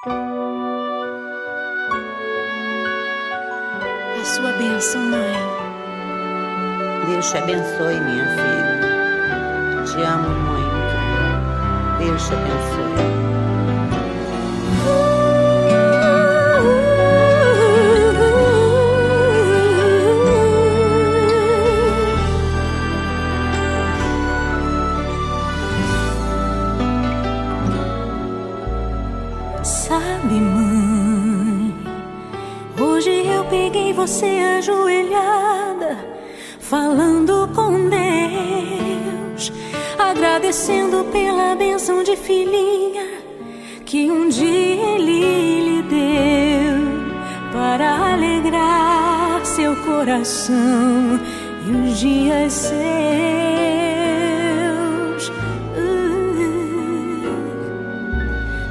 A sua bênção, mãe. Deus te abençoe, minha filha. Te amo muito. Deus te abençoe. Sabe, mãe, hoje eu peguei você ajoelhada, falando com Deus, agradecendo pela bênção de filhinha que um dia Ele lhe deu, para alegrar seu coração e os dias seus.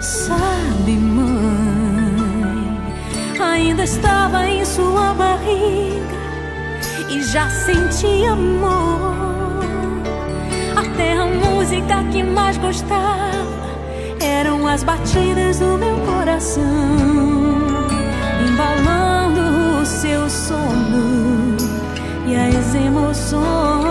Sabe, mãe, ainda estava em sua barriga e já sentia amor. Até a música que mais gostava eram as batidas do meu coração, embalando o seu sono e as emoções.